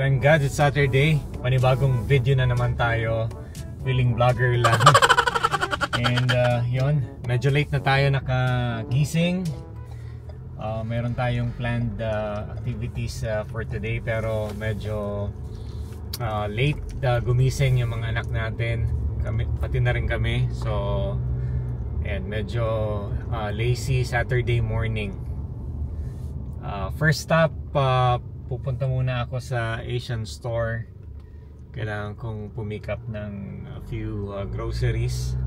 Thank God it's Saturday. Panibagong video na naman tayo. Feeling vlogger lang. And yun, medyo late na tayo nakagising. Meron tayong planned activities for today, pero medyo late gumising yung mga anak natin. Pati na rin kami. So, and medyo lazy Saturday morning. First stop, pupunta muna ako sa Asian store. Kailangan kong pumick up ng a few groceries.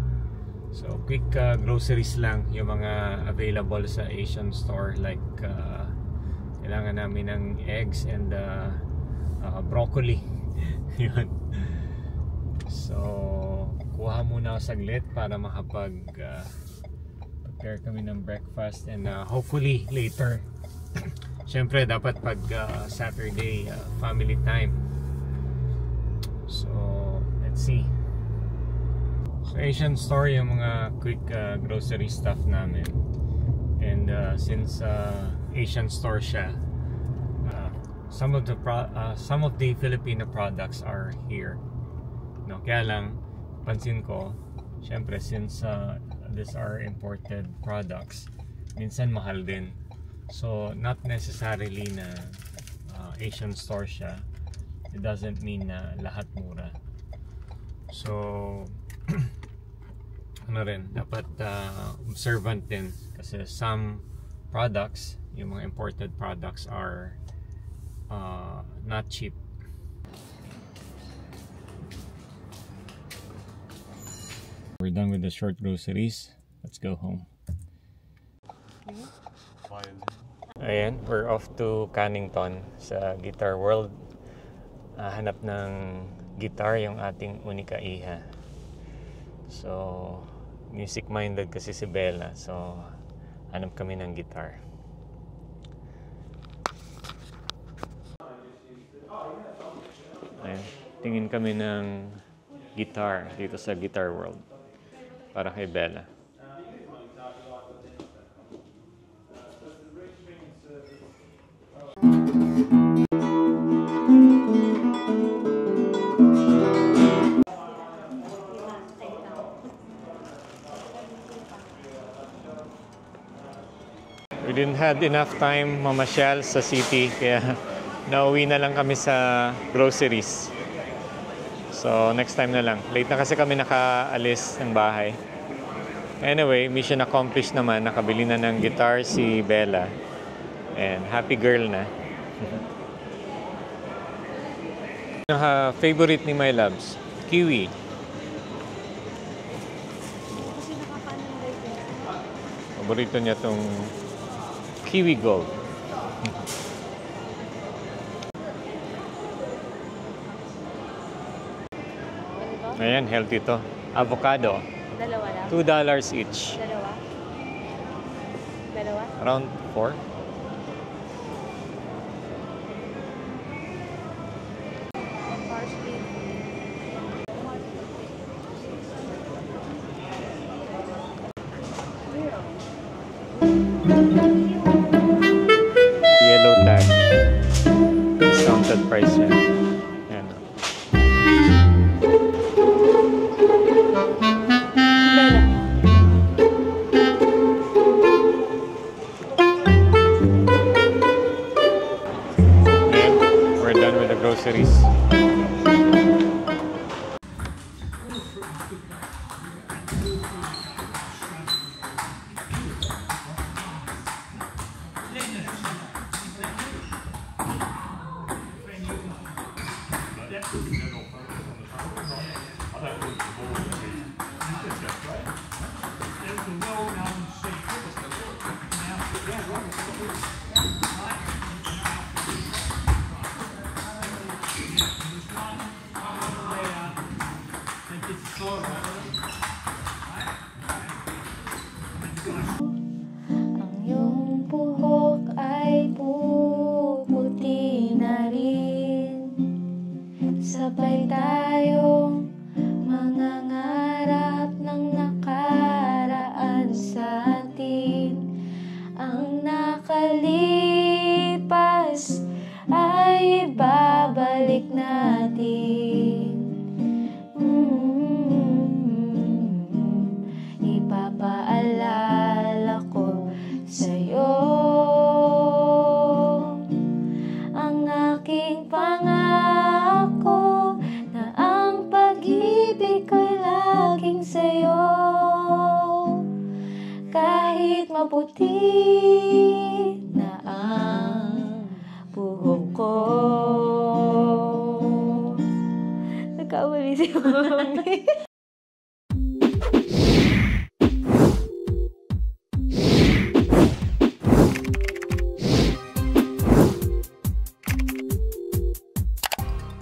So quick groceries lang yung mga available sa Asian store, like kailangan namin ng eggs and broccoli. Yun. So kuha muna ako saglit para makapag prepare kami ng breakfast, and hopefully later syempre dapat pag Saturday family time. So let's see. So Asian store yung mga quick grocery stuff namin. And since Asian store siya, some of the Filipino products are here. No, kaya lang pansin ko, syempre since these are imported products, minsan mahal din. So not necessarily na Asian store siya, it doesn't mean na lahat mura. So ano rin, dapat observant din, kasi some products, yung mga imported products, are not cheap. We're done with the short groceries. Let's go home. Ayan, we're off to Cannington sa Guitar World. Hanap ng guitar yung ating unika iha. So, music minded kasi si Bella. So, hanap kami ng guitar. Ayan, tingin kami ng guitar dito sa Guitar World para kay Bella. We didn't have enough time mamasyal sa city, kaya nauwi na lang kami sa groceries. So next time na lang. Late na kasi kami nakaalis ng bahay. Anyway, mission accomplished naman. Nakabili na ng guitar si Bella. And happy girl na. Yung favorite ni My Loves, kiwi. Paborito niya tong Kiwi Gold. Ayan, healthy to. Avocado. Dalawa lang? $2 each. Dalawa? Dalawa? Around 4. Parsley. Yellow tag. Discounted price yan. Ayan. Ayan. We're done with the groceries. Ang iyong buhok ay puputi na rin. Sabay tayong mangangarap ng nakaraan sa atin. Ang nakalipas ay ibabalik. maputi na ang buhok ko. Nagkamali si Mami.